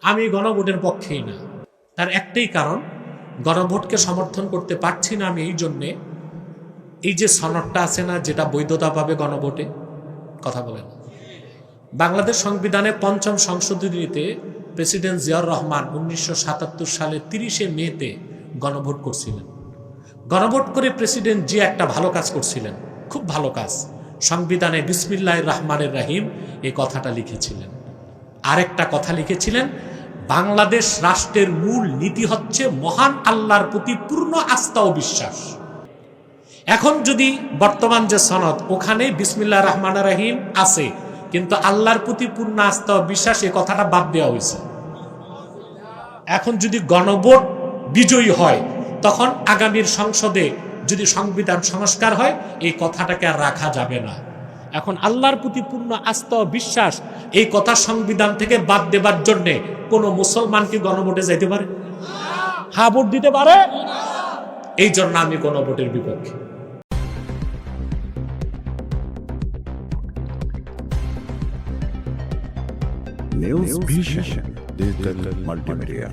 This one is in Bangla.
আমি গণভোটের পক্ষেই না। তার একটাই কারণ, গণভোটকে সমর্থন করতে পারছি না আমি এই জন্যে, এই যে সনদটা আছে না, যেটা বৈধতা পাবে গণভোটে, কথা বলেন, বাংলাদেশ সংবিধানে ৫ম সংশোধনীতে প্রেসিডেন্ট জিয়াউর রহমান ১৯৭৭ সালে ৩০শে মেতে গণভোট করছিলেন। গণভোট করে প্রেসিডেন্ট জিয়া একটা ভালো কাজ করছিলেন, খুব ভালো কাজ। সংবিধানে বিসমিল্লাহির রহমানির রহিম এই কথাটা লিখেছিলেন। আরেকটা কথা লিখেছিলেন, বাংলাদেশ রাষ্ট্রের মূল নীতি হচ্ছে মহান আল্লাহর প্রতি পূর্ণ আস্থা ও বিশ্বাস। এখন যদি বর্তমান যে সনদ, ওখানে বিসমিল্লাহির রহমানির রহিম আছে, কিন্তু আল্লাহর প্রতি পূর্ণ আস্থা ও বিশ্বাস, এই কথাটা বাদ দেওয়া হয়েছে। এখন যদি গণভোট বিজয়ী হয়, তখন আগামীর সংসদে যদি সংবিধান সংস্কার হয়, এই কথাটাকে আর রাখা যাবে না। এখন আল্লাহর প্রতি পূর্ণ আস্থা ও বিশ্বাস, এই কথা সংবিধান থেকে বাদ দেবার জন্য কোন মুসলমান কি গণভোটে যাইতে পারে? হ্যাঁ, ভোট দিতে পারে। এই জন্য আমি গণভোটের বিপক্ষে। News Vision Digital Multimedia.